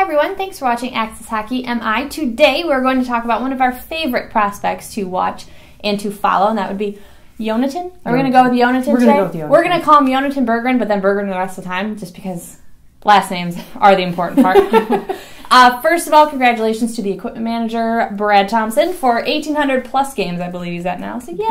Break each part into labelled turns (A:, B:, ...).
A: Hi everyone, thanks for watching Access Hockey MI. Today we're going to talk about one of our favorite prospects to watch and to follow, and that would be Jonatan. Are we going to go with Jonatan today?
B: We're going to go with Jonatan.
A: We're going to call him Jonatan Berggren, but then Berggren the rest of the time, just because last names are the important part. First of all, congratulations to the equipment manager, Brad Thompson, for 1,800 plus games, I believe he's at now. So yay!
B: Big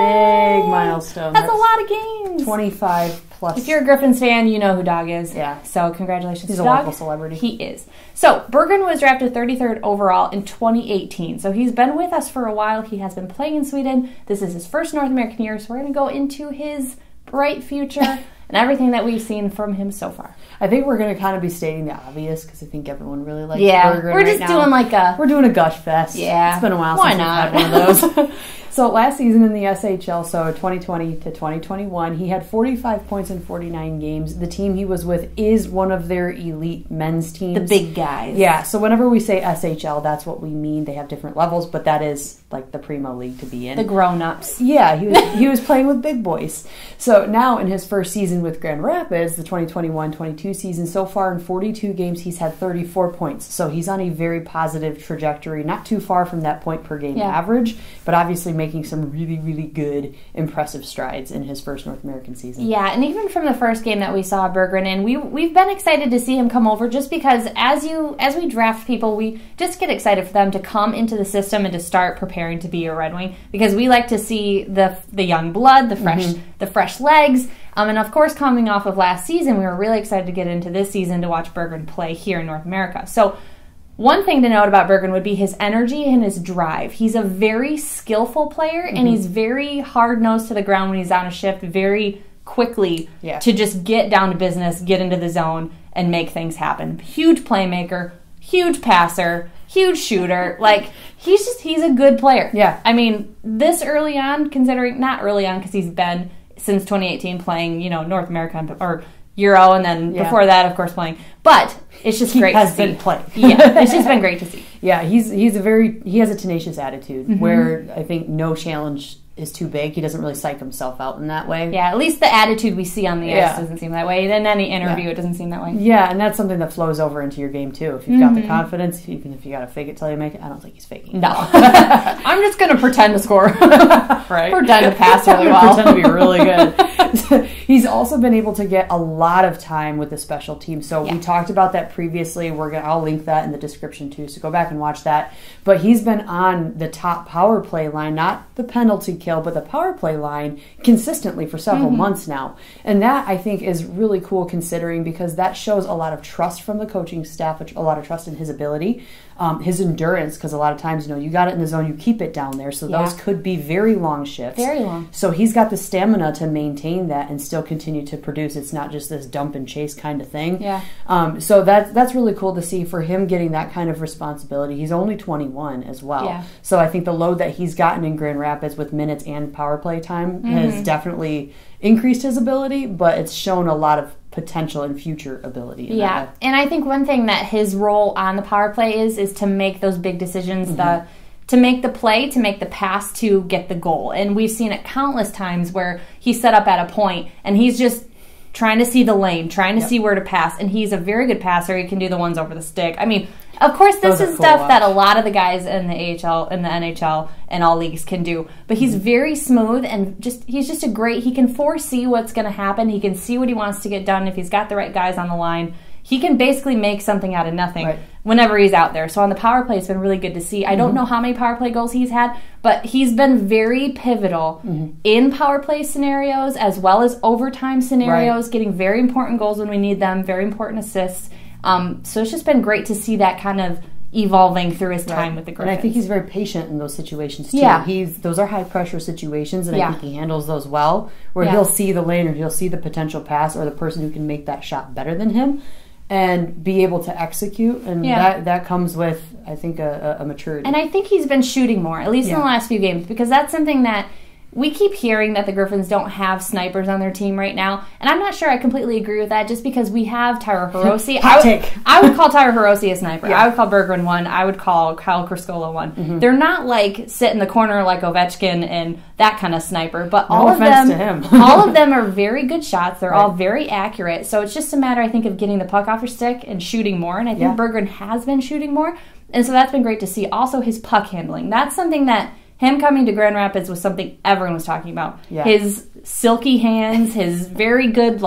B: milestone.
A: That's a lot of games.
B: 25 plus.
A: If you're a Griffins fan, you know who Dog is.
B: Yeah.
A: So congratulations
B: He's
A: to
B: a
A: Dog.
B: local celebrity.
A: He is. So Berggren was drafted 33rd overall in 2018. So he's been with us for a while. He has been playing in Sweden. This is his first North American year. So we're going to go into his bright future and everything that we've seen from him so far.
B: I think we're going to kind of be stating the obvious because I think everyone really likes
A: Berggren
B: Berggren
A: we're just doing like a...
B: We're doing a gush fest.
A: Yeah.
B: It's been a while
A: Why
B: since
A: not?
B: we've had one of those. So last season in the SHL, so 2020 to 2021, he had 45 points in 49 games. The team he was with is one of their elite men's teams.
A: The big guys.
B: Yeah, so whenever we say SHL, that's what we mean. They have different levels, but that is like the primo league to be in.
A: The grown-ups.
B: Yeah, he was playing with big boys. So now in his first season with Grand Rapids, the 2021-22 season, so far in 42 games, he's had 34 points. So he's on a very positive trajectory, not too far from that point per game average, but obviously making some really, really good, impressive strides in his first North American season.
A: Yeah, and even from the first game that we saw Berggren in, we've been excited to see him come over just because as we draft people, we just get excited for them to come into the system and to start preparing to be a Red Wing because we like to see the young blood, the fresh legs. And of course, coming off of last season, we were really excited to get into this season to watch Berggren play here in North America. So one thing to note about Berggren would be his energy and his drive. He's a very skillful player, and he's very hard-nosed to the ground when he's on a shift, very quickly to just get down to business, get into the zone, and make things happen. Huge playmaker, huge passer, huge shooter. Like, he's a good player.
B: Yeah.
A: I mean, this early on, considering, not early on because he's been since 2018 playing, North America or Euro, and then before that, of course, playing. But it's just great to see.
B: He has been playing.
A: Yeah, it's just been great to see.
B: Yeah, he has a tenacious attitude where I think no challenge is too big. He doesn't really psych himself out in that way.
A: Yeah, at least the attitude we see on the ice doesn't seem that way. In any interview, it doesn't seem that way.
B: Yeah, and that's something that flows over into your game too. If you've got the confidence, even if you got to fake it till you make it, I don't think he's faking.
A: No. I'm just going to pretend to score.
B: Right.
A: Pretend to pass really well.
B: Pretend to be really good. He's also been able to get a lot of time with the special team. So we talked about that previously. I'll link that in the description too, so go back and watch that. But he's been on the top power play line, not the penalty kill, but the power play line consistently for several months now. And that, I think, is really cool considering because that shows a lot of trust from the coaching staff, a lot of trust in his ability, his endurance, because a lot of times, you got it in the zone, you keep it down there. So those could be very long shifts.
A: Very long.
B: So he's got the stamina to maintain that and still continue to produce. It's not just this dump and chase kind of thing.
A: Yeah.
B: So that's really cool to see for him getting that kind of responsibility. He's only 21 as well.
A: Yeah.
B: So I think the load that he's gotten in Grand Rapids with minutes and power play time has definitely increased his ability, but it's shown a lot of potential and future ability.
A: Yeah, and I think one thing that his role on the power play is to make those big decisions, to make the play, to make the pass, to get the goal. And we've seen it countless times where he's set up at a point and he's just trying to see the lane, trying to see where to pass, and he's a very good passer. He can do the ones over the stick. I mean, of course, this is stuff that a lot of the guys in the AHL and the NHL and all leagues can do. But he's very smooth and he's just he can foresee what's going to happen. He can see what he wants to get done. If he's got the right guys on the line, he can basically make something out of nothing whenever he's out there. So on the power play, it's been really good to see. I don't know how many power play goals he's had, but he's been very pivotal in power play scenarios as well as overtime scenarios, getting very important goals when we need them, very important assists. So it's just been great to see that kind of evolving through his time with the Griffins.
B: And I think he's very patient in those situations too.
A: Yeah.
B: Those are high pressure situations, and I think he handles those well, where he'll see the lane or he'll see the potential pass or the person who can make that shot better than him and be able to execute, and that comes with, I think, a maturity.
A: And I think he's been shooting more, at least in the last few games, because that's something that we keep hearing that the Griffins don't have snipers on their team right now, and I'm not sure I completely agree with that just because we have Tyra Hirose. I would call Tyra Hirose a sniper. Yeah. I would call Berggren one. I would call Kyle Kriskola one. Mm-hmm. They're not like sit in the corner like Ovechkin and that kind of sniper, but all of them are very good shots. They're all very accurate, so it's just a matter, I think, of getting the puck off your stick and shooting more, and I think Berggren has been shooting more, and so that's been great to see. Also, his puck handling. That's something that him coming to Grand Rapids was something everyone was talking about. Yeah. His silky hands, his very good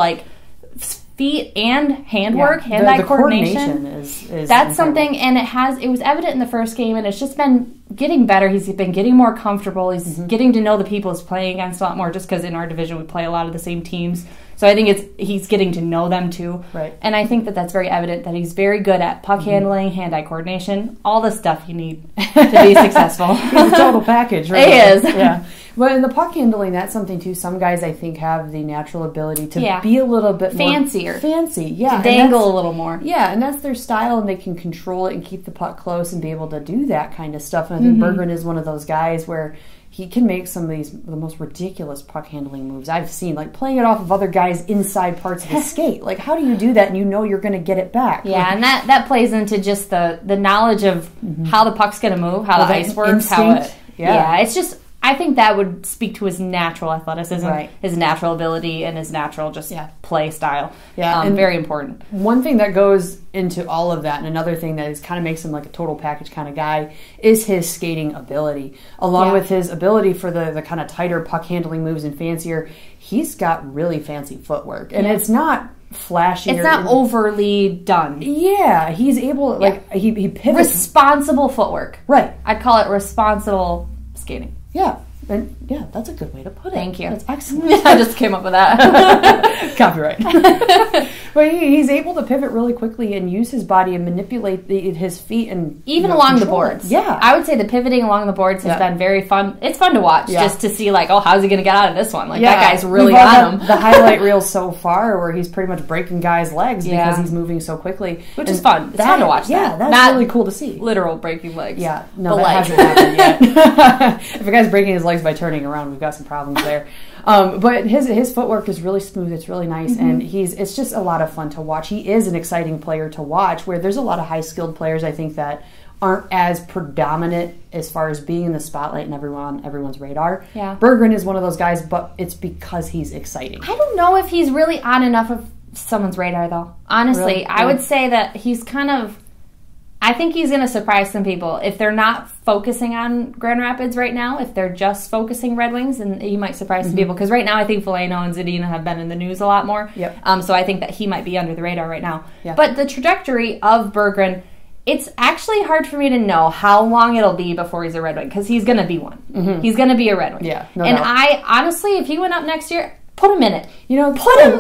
A: feet and handwork, hand-eye coordination. Is that's incredible. Something, and it was evident in the first game, and it's just been getting better. He's been getting more comfortable. He's getting to know the people he's playing against a lot more, just because in our division we play a lot of the same teams. So I think he's getting to know them too. Right. And I think that's very evident that he's very good at puck handling, hand-eye coordination, all the stuff you need to be successful.
B: He's a total package, right?
A: He is.
B: Yeah. But in the puck handling, that's something too. Some guys, I think, have the natural ability to be a little bit
A: fancier.
B: More fancy, yeah.
A: To dangle a little more.
B: Yeah, and that's their style, and they can control it and keep the puck close and be able to do that kind of stuff. And I think Berggren is one of those guys where he can make some of the most ridiculous puck handling moves I've seen, like playing it off of other guys' inside parts of the skate. Like, how do you do that and you know you're going to get it back?
A: Yeah, and that plays into just the knowledge of how the puck's going to move, how the ice works, it's just, I think that would speak to his natural athleticism, his natural ability, and his natural play style. Yeah, and very important.
B: One thing that goes into all of that, and another thing that kind of makes him like a total package kind of guy, is his skating ability. Along with his ability for the kind of tighter puck handling moves and fancier, he's got really fancy footwork. And it's not flashy.
A: It's not overly done.
B: Yeah, he's able, he pivots.
A: Responsible footwork.
B: Right.
A: I'd call it responsible skating.
B: Yeah. And that's a good way to put it.
A: Thank you.
B: That's excellent.
A: I just came up with that.
B: Copyright. But he's able to pivot really quickly and use his body and manipulate his feet and
A: even along the boards. Yeah, I would say the pivoting along the boards has been very fun. It's fun to watch just to see how's he going to get out of this one? That guy's really on him.
B: The highlight reel so far where he's pretty much breaking guys' legs because he's moving so quickly,
A: which is fun. It's fun to watch.
B: Yeah, that's really cool to see.
A: Literal breaking legs.
B: Yeah, no, that hasn't happened yet. If a guy's breaking his legs by turning around, we've got some problems there. But his footwork is really smooth. It's really nice, and it's just a lot of fun to watch. He is an exciting player to watch. Where there's a lot of high skilled players, I think, that aren't as predominant as far as being in the spotlight and everyone's radar. Yeah, Berggren is one of those guys, but it's because he's exciting.
A: I don't know if he's really on enough of someone's radar, though. Honestly, really? I would say that he's kind of. I think he's going to surprise some people. If they're not focusing on Grand Rapids right now, if they're just focusing Red Wings, then he might surprise some people. Because right now I think Foligno and Zadina have been in the news a lot more. Yep. So I think that he might be under the radar right now. Yeah. But the trajectory of Berggren, it's actually hard for me to know how long it'll be before he's a Red Wing. Because he's going to be one. He's going to be a Red Wing.
B: Yeah, no
A: and
B: doubt.
A: I, honestly, if he went up next year... Put him in it. Put him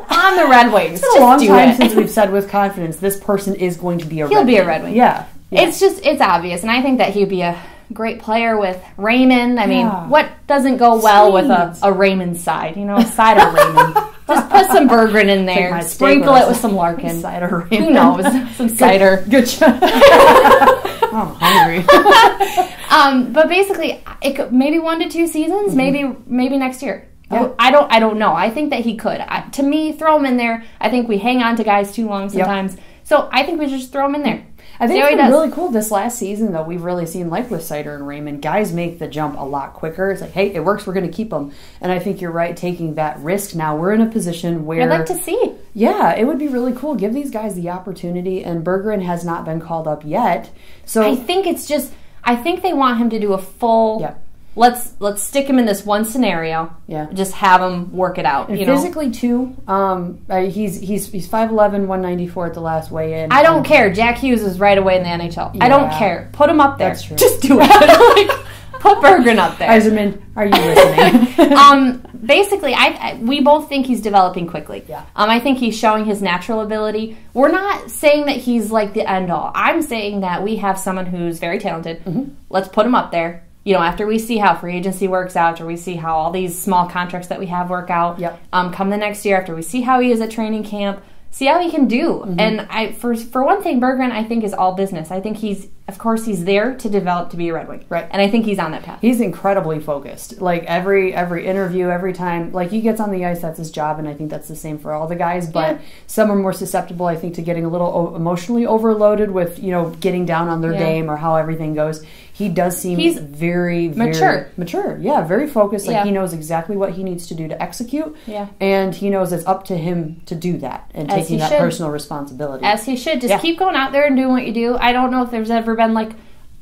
A: on the Red Wings.
B: It's been a long time since we've said with confidence this person is going to be a Red Wing.
A: He'll be a Red Wing.
B: Yeah.
A: It's obvious, and I think that he'd be a great player with Raymond. I mean, what doesn't go well with a Raymond side? A side of Raymond. Just put some Berggren in there. Sprinkle it with some Larkin.
B: Cider Raymond.
A: Who knows? Some cider.
B: Good job. I'm hungry.
A: But basically, it could, maybe 1 to 2 seasons. Maybe next year. Yeah. I don't know. I think that he could. To me, throw him in there. I think we hang on to guys too long sometimes. So I think we should just throw him in there.
B: I think it's been really cool this last season, though. We've really seen, like with Cider and Raymond, guys make the jump a lot quicker. It's like, hey, it works. We're going to keep them. And I think you're right, taking that risk now. We're in a position where...
A: I'd like to see.
B: Yeah, it would be really cool. Give these guys the opportunity. And Berggren has not been called up yet. So
A: I think it's just... I think they want him to do a full... Yeah. Let's stick him in this one scenario. Yeah. Just have him work it out.
B: And physically too. He's 5'11", 194 at the last weigh-in.
A: I don't care. Jack Hughes is right away in the NHL. Yeah. I don't care. Put him up there.
B: That's true.
A: Just do it. Put Berggren up there.
B: Eiserman, are you listening?
A: Basically, we both think he's developing quickly.
B: Yeah.
A: I think he's showing his natural ability. We're not saying that he's like the end-all. I'm saying that we have someone who's very talented. Let's put him up there. After we see how free agency works out, after we see how all these small contracts that we have work out, come the next year, after we see how he is at training camp, see how he can do. And for one thing, Berggren, I think, is all business. I think he's of course, he's there to develop to be a Red Wing.
B: Right.
A: And I think he's on that path.
B: He's incredibly focused. Like, every interview, every time, like, he gets on the ice, that's his job, and I think that's the same for all the guys. But some are more susceptible, I think, to getting a little emotionally overloaded with, you know, getting down on their game or how everything goes. He does seem very mature. Yeah, very focused. Like, he knows exactly what he needs to do to execute.
A: Yeah.
B: And he knows it's up to him to do that and taking that personal responsibility.
A: As he should. Just keep going out there and doing what you do. I don't know if there's ever been, like,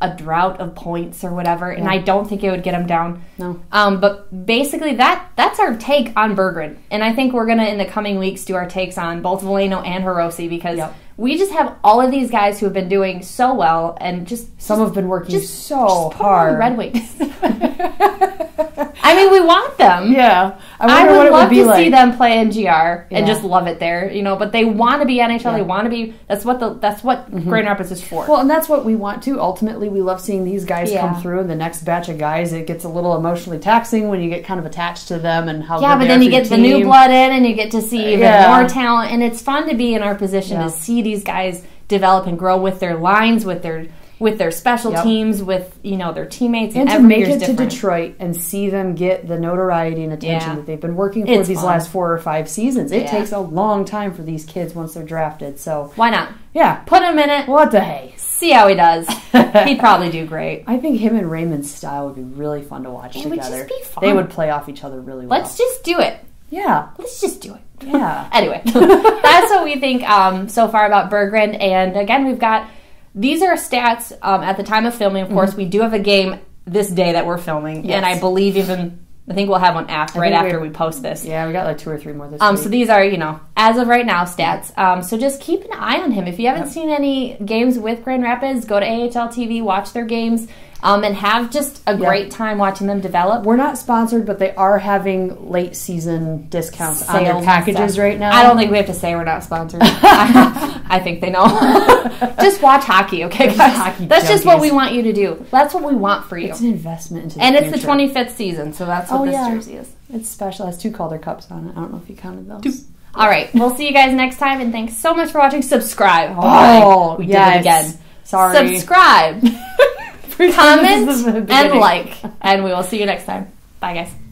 A: a drought of points or whatever, and I don't think it would get him down.
B: No.
A: But basically, that's our take on Berggren. And I think we're going to, in the coming weeks, do our takes on both Veleno and Hirose, because we just have all of these guys who have been doing so well, and
B: some have been working so hard.
A: Red Wings. I mean, we want them.
B: Yeah.
A: I would love to see them play in GR and just love it there, you know, but they want to be NHL. They want to be, that's what Grand Rapids is for.
B: Well, and that's what we want to. Ultimately, we love seeing these guys come through, and the next batch of guys, it gets a little emotionally taxing when you get kind of attached to them and how
A: but then you get the new blood in, and you get to see even more talent, and it's fun to be in our position to see these guys develop and grow with their lines, with their special teams, with, you know, their teammates, and
B: to make it to Detroit and see them get the notoriety and attention that they've been working for these last 4 or 5 seasons. It takes a long time for these kids once they're drafted. So
A: why not?
B: Yeah,
A: put him in it.
B: What the hey?
A: See how he does. He'd probably do great.
B: I think him and Raymond's style would be really fun to watch together.
A: Would just be fun.
B: They would play off each other really well.
A: Let's just do it.
B: Yeah.
A: Let's just do it.
B: Yeah.
A: Anyway, that's what we think so far about Berggren. And again, we've got, these are stats at the time of filming. Of course, we do have a game this day that we're filming. Yes. And I believe I think we'll have one right after we post this.
B: Yeah, we got like 2 or 3 more this week.
A: So these are, you know, as of right now, stats. So just keep an eye on him. If you haven't seen any games with Grand Rapids, go to AHL TV, watch their games. And have just a great time watching them develop.
B: We're not sponsored, but they are having late season discounts on their packages right now.
A: I don't think we have to say we're not sponsored. I think they know. Just watch hockey, okay, guys? That's just what we want you to do. That's what we want for you.
B: It's an investment into the
A: future.
B: And
A: it's the 25th season, so that's what this jersey is.
B: It's special. It has 2 Calder cups on it. I don't know if you counted those.
A: 2. All right. We'll see you guys next time, and thanks so much for watching. Subscribe.
B: We
A: did it again.
B: Sorry.
A: Subscribe. Comment and like, and we will see you next time. Bye, guys.